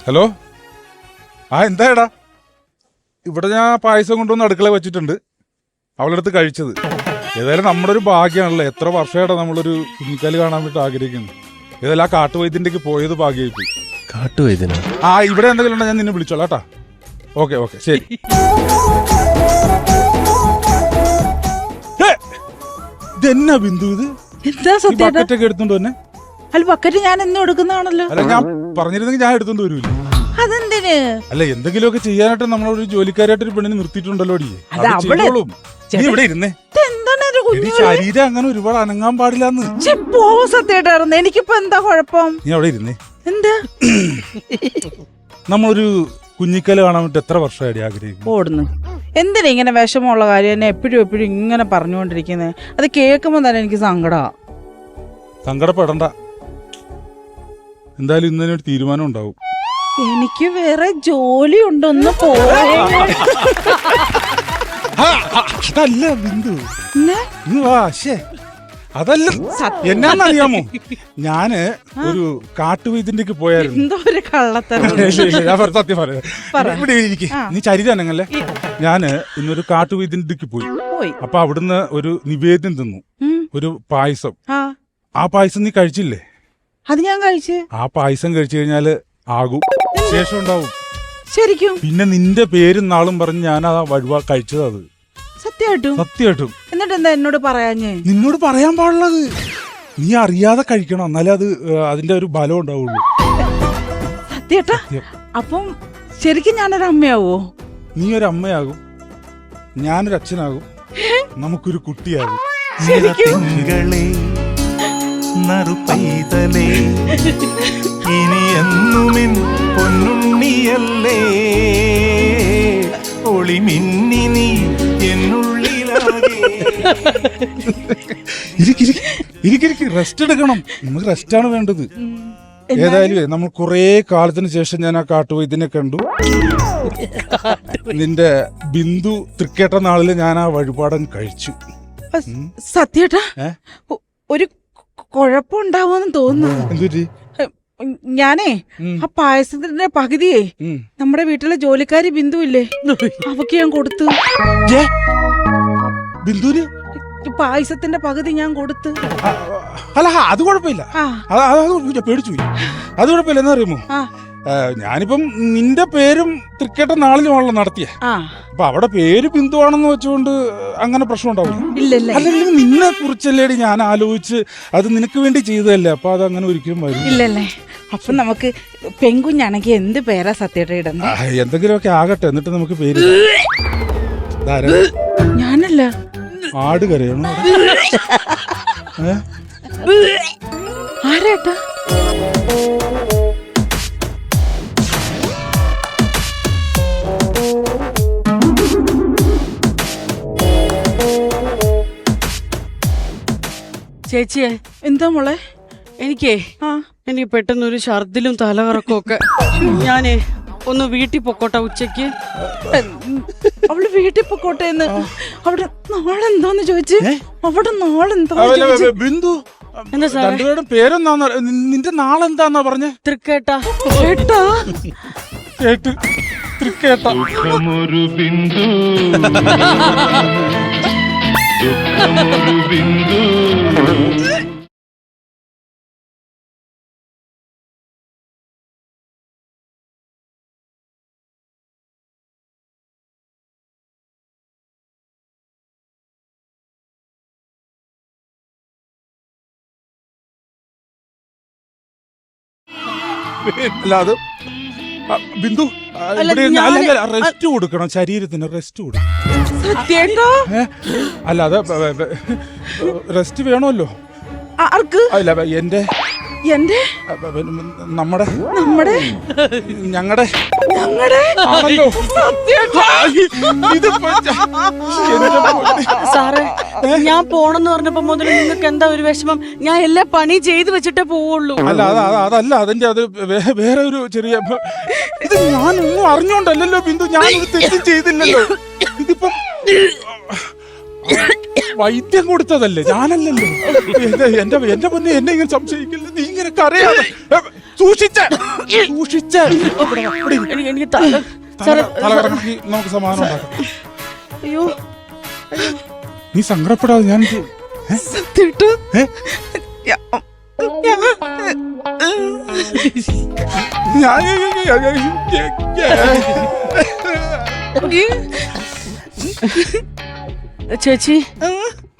Hello, എന്താടാ? ഇവിടെ ഞാൻ പായസം കൊണ്ടുവന്ന് അടുക്കള വെച്ചിട്ടുണ്ട്, അവളുടെ അടുത്ത് കഴിച്ചത്. ഏതായാലും നമ്മുടെ ഒരു ഭാഗ്യമാണല്ലോ. എത്ര വർഷമായിട്ടാ നമ്മളൊരു കുഞ്ഞിക്കാല് കാണാൻ വേണ്ടി ആഗ്രഹിക്കുന്നു. ഏതായാലും ആ കാട്ടുവൈദ്യൻ്റെക്ക് പോയത് ഭാഗ്യമായിപ്പോയി. കാട്ടുവൈദ്യന? ഇവിടെ എന്തെങ്കിലും ഉണ്ടോ ഞാൻ നിന്നെ വിളിച്ചോളാം കേട്ടാ. ഓക്കെ ശരി. ഇതെന്നാ ബിന്ദു ഇത്? ബക്കറ്റൊക്കെ എടുത്തോണ്ട് തന്നെ? അല്ല, ബക്കറ്റ് ഞാൻ എന്നും എടുക്കുന്നതാണല്ലോ. അല്ല, ഞാൻ പറഞ്ഞിരുന്നെങ്കിൽ ഞാൻ എടുത്തോണ്ട് വരൂല. അതെന്തിന്? അല്ല, എന്തെങ്കിലുമൊക്കെ ചെയ്യാനായിട്ട് നമ്മളൊരു ജോലിക്കാരായിട്ട് ഒരു പെണ്ണിനെ നിർത്തിയിട്ടുണ്ടല്ലോ. ഇവിടെ ഇരുന്നേ. ശരീരം അങ്ങനെ ഒരുപാട് അനങ്ങാൻ പാടില്ലാന്ന്. സത്യമായിട്ടായിരുന്നു. എനിക്കിപ്പോ എന്താ കുഴപ്പം? നീ അവിടെ ഇരുന്നേ. എന്താ? നമ്മളൊരു കുഞ്ഞിക്കല് കാണാൻ വേണ്ടി എത്ര വർഷമായിട്ട് ആഗ്രഹിക്കുന്നു. ഓടുന്നു. എന്തിനാ ഇങ്ങനെ വിഷമമുള്ള കാര്യം എന്നെ എപ്പോഴും ഇങ്ങനെ പറഞ്ഞുകൊണ്ടിരിക്കുന്നത്? അത് കേൾക്കുമ്പോ തന്നെ എനിക്ക് സങ്കടപ്പെടണ്ട. എന്തായാലും ഇന്നൊരു തീരുമാനം ഉണ്ടാവും. എനിക്ക് വേറെ ജോലി ഉണ്ടൊന്ന് അതല്ല ബിന്ദു, അതല്ല. എന്നാന്നറിയാമോ, ഞാന് ഒരു കാട്ടുവൈദ്യൻ്റെക്ക് പോയായിരുന്നു. എന്തോ ഒരു കള്ളത്തരം. സത്യം ഇവിടെ ഇരിക്കും. നീ ചരിതന്നല്ലേ. ഞാന് ഇന്നൊരു കാട്ടുവൈദ്യൻ്റെക്ക് പോയി. അപ്പൊ അവിടുന്ന് ഒരു നിവേദ്യം തിന്നു, ഒരു പായസം. ആ പായസം നീ കഴിച്ചില്ലേ? അത് ഞാൻ കഴിച്ചു. ആ പായസം കഴിച്ചു കഴിഞ്ഞാല് ആകും, ശേഷം ഉണ്ടാവും. ശരിക്കും? പിന്നെ നിന്റെ പേരും നാളും പറഞ്ഞ് ഞാൻ ആ വഴുവ കഴിച്ചത്. അത് സത്യമായിട്ടും. എന്നിട്ട് എന്താ എന്നോട് പറയാഞ്ഞേ? നിന്നോട് പറയാൻ പാടുള്ളത്. നീ അറിയാതെ കഴിക്കണം, എന്നാലേ അത് അതിന്റെ ഒരു ബലം ഉണ്ടാവുള്ളൂ. സത്യേട്ടാ, അപ്പം ശരിക്കും ഞാനൊരു അമ്മയാവോ? നീ ഒരു അമ്മയാകും, ഞാനൊരു അച്ഛനാകും, നമുക്കൊരു കുട്ടിയാകും. നറുപൈതലേ ഇനി എന്നുമിൻ പൊന്നുണ്ണിയല്ലേ, ഒളിമിന്നി നീ എന്നുള്ളിലാകെ. റെസ്റ്റ് എടുക്കണം. നമുക്ക് റെസ്റ്റാണ് വേണ്ടത്. ഏതായാലും നമ്മൾ കുറെ കാലത്തിന് ശേഷം ഞാൻ ആ കാട്ടുവൈദ്യനെ കണ്ടു. നിന്റെ ബിന്ദു തൃക്കേട്ട നാളില് ഞാൻ ആ വഴിപാടൻ കഴിച്ചു. സത്യേട്ടാ, ഒരു കുഴപ്പമുണ്ടാവുമെന്ന് തോന്നുന്നു. എന്തുപറ്റി? ഞാനേ ആ പായസത്തിന്റെ പകുതിയേ നമ്മുടെ വീട്ടിലെ ജോലിക്കാരി ബിന്ദു ഇല്ലേ, അവക്ക് ഞാൻ കൊടുത്തു. ബിന്ദുവിന് പായസത്തിന്റെ പകുതി ഞാൻ കൊടുത്തു. അല്ല, അത് കുഴപ്പമില്ല. പേടിച്ചു. അത് കുഴപ്പമില്ല. എന്നാ അറിയുമോ, ഞാനിപ്പം നിന്റെ പേരും തൃക്കേട്ട നാളിലുമാണല്ലോ നടത്തിയ. അപ്പൊ അവിടെ പേര് ബിന്ദു ആണെന്ന് വെച്ചുകൊണ്ട് അങ്ങനെ പ്രശ്നം ഉണ്ടാവില്ല. അല്ലെങ്കിൽ നിന്നെ കുറിച്ചല്ലേടി ഞാൻ ആലോചിച്ച് അത് നിനക്ക് വേണ്ടി ചെയ്തതല്ലേ. അപ്പൊ അത് അങ്ങനെ ഒരിക്കലും വരും. ഇല്ലല്ലേ. അപ്പൊ നമുക്ക് പെൺകുഞ്ഞാണെങ്കിൽ എന്ത് പേരാ സത്യേട്ട ഇടുന്നത്? എന്തെങ്കിലുമൊക്കെ ആകട്ടെ, എന്നിട്ട് നമുക്ക് പേര്. ഞാനല്ല, ആട് കരയണോ? ആരേട്ടാ? ചേച്ചിയെ, എന്താ മോളെ? എനിക്ക് പെട്ടെന്നൊരു ഛർദിലും തലകറക്കും ഒക്കെ. ഞാനേ ഒന്ന് വീട്ടിൽ പൊക്കോട്ടെ ഉച്ചക്ക്. അവള് വീട്ടിൽ പൊക്കോട്ടെ എന്ന് അവിടെ നാളെന്താന്ന് ചോദിച്ചു. അവിടെ നാളെന്താ ബിന്ദു? എന്താ സാറേ പേരെന്താ? നിന്റെ നാളെന്താന്നാ പറഞ്ഞേ? തൃക്കേട്ട. തൃക്കേട്ട. ദുഃഖമൊരു ബിന്ദു, ദുഃഖമൊരു ബിന്ദു. അല്ല, അത് ബിന്ദു റെസ്റ്റ് കൊടുക്കണം, ശരീരത്തിന് റെസ്റ്റ് കൊടുക്കണം. അല്ല, അത് റെസ്റ്റ് വേണമല്ലോ. അല്ല, നമ്മുടെ ഞങ്ങളുടെ സാറേ, ഞാൻ പോണെന്ന് പറഞ്ഞപ്പോ മുതൽ നിങ്ങൾക്ക് എന്താ ഒരു വിഷമം? ഞാൻ എല്ലാ പണി ചെയ്ത് വെച്ചിട്ടേ പോവുള്ളൂ. അല്ല, അതല്ല അതിന്റെ അത് വേറെ ഒരു ചെറിയ ഇത് ഞാനൊന്നും അറിഞ്ഞോണ്ടല്ലോ ബിന്ദു, ഞാനൊരു തെറ്റും ചെയ്തില്ലല്ലോ. ഇതിപ്പം വൈദ്യം കൊടുത്തതല്ലേ, ഞാനല്ലല്ലോ. എന്റെ പൊന്നെ, എന്നെ ഇങ്ങനെ സംശയിക്കില്ല. നീ ഇങ്ങനെ കരയാതെ സൂക്ഷിച്ച് എനിക്ക് സാറേ തലകറങ്ങി നമുക്ക് സമാധാനം ഉണ്ടാക്കാം. അയ്യോ നീ സങ്കടപ്പെടാതെ ഞാൻ സത്യമായിട്ട് ചേച്ചി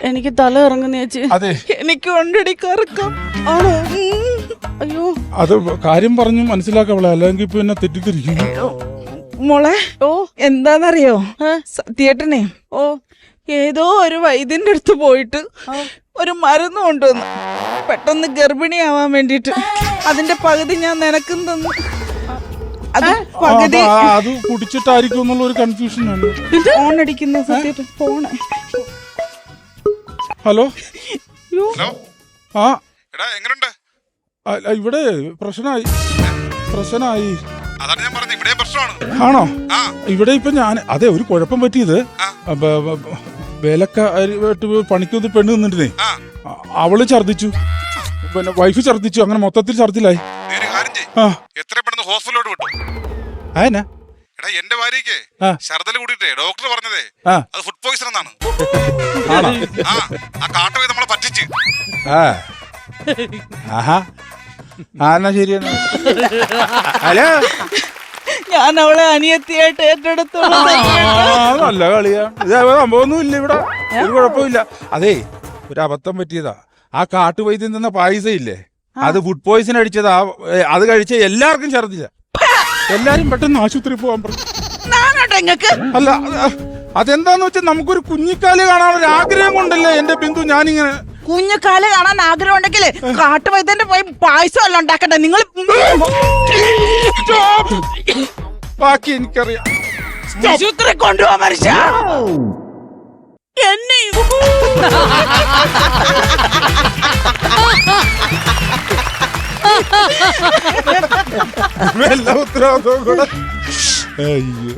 എനിക്ക് തല ഇറങ്ങുന്ന ചേച്ചി. അതെ എനിക്ക് കൊണ്ടടി കറക്കം. ആണോ? അയ്യോ അത് കാര്യം പറഞ്ഞു മനസ്സിലാക്കവളെ, അല്ലെങ്കിൽ പിന്നെ തെറ്റിദ്ധരിക്കുന്നു. മോളെ ഓ എന്താന്നറിയോ സത്യേട്ടനെ ഓ ഏതോ ഒരു വൈദ്യന്റെ അടുത്ത് പോയിട്ട് ഒരു മരുന്ന് കൊണ്ടുവന്നു പെട്ടെന്ന് ഗർഭിണിയാവാൻ വേണ്ടിട്ട്. അതിന്റെ പകുതി ഞാൻ നിനക്കും തന്നു. അത് പകുതി അത് കുടിച്ചിട്ടായിരിക്കും എന്നുള്ള ഒരു കൺഫ്യൂഷൻ ആണ്. ഫോൺ അടിക്കുന്ന സത്യേട്ടൻ ഫോണ്. ഹലോ ഹലോ ആ എടാ എങ്ങനുണ്ട്? ഇവിടെ പ്രശ്നമായി. അതാണ് ഞാൻ പറഞ്ഞത്, ഇവിടെ പ്രശ്നമാണ്. ആണോ? ആ ഇവിടെ ഇപ്പൊ ഞാൻ അതെ ഒരു കുഴപ്പം പറ്റിയത്. വേലക്കായിട്ട് പണിക്കൊന്ന് പെണ്ണ് നിന്നിട്ടേ ആ അവള് ഛർദിച്ചു, പിന്നെ വൈഫ് ഛർദിച്ചു, അങ്ങനെ മൊത്തത്തിൽ ഛർദിലായി. നീ ഒരു കാര്യം ചെയ്യ്, ആ എത്ര പെട്ടെന്ന് ഹോസ്പിറ്റലോട്ട് വിട്ടു. അതെന്നാ? എടാ എന്റെ ഭാര്യക്ക് ആ. ശർദ്ദല് കൂടിയിട്ടേ ഡോക്ടർ പറഞ്ഞതേ ആ അത് ഫുഡ് പോയിസൺ എന്നാണ്. ആണോ? ആ കാട്ട പോയി നമ്മളെ പറ്റിച്ച്. ആ ആഹാ എന്നാ ശരിയാണ്. ഹലോ ഞാൻ അവളെ അനിയത്തിയായിട്ട് ഏറ്റെടുത്തോളൂ. നല്ല കളിയാ. ഇത് സംഭവമൊന്നും ഇല്ല ഇവിടെ, ഒരു കുഴപ്പമില്ല. അതേ ഒരു അബദ്ധം പറ്റിയതാ. ആ കാട്ടുവൈദ്യം തന്ന പായസം ഇല്ലേ, അത് ഫുഡ് പോയിസൺ അടിച്ചതാ. അത് കഴിച്ച എല്ലാവർക്കും ഛർദില്ല. എല്ലാരും പെട്ടെന്ന് ആശുപത്രി പോകാൻ പറഞ്ഞു. അല്ല അതെന്താന്ന് വെച്ചാൽ നമുക്കൊരു കുഞ്ഞിക്കാല് കാണാനുള്ള ആഗ്രഹം കൊണ്ടല്ലേ എന്റെ ബിന്ദു ഞാനിങ്ങനെ. കുഞ്ഞുകാല് കാണാൻ ആഗ്രഹം ഉണ്ടെങ്കിലേ കാട്ടുവൈദ്യന്റെ പോയി പായസം അല്ല ഉണ്ടാക്കട്ടെ നിങ്ങൾ. ബാക്കി എനിക്കറിയാം. ആശുപത്രി കൊണ്ടുപോവാ മനുഷ്യ എന്നെ. എല്ലാ ഉത്തരവാദിത്വം കൂടെ. അയ്യോ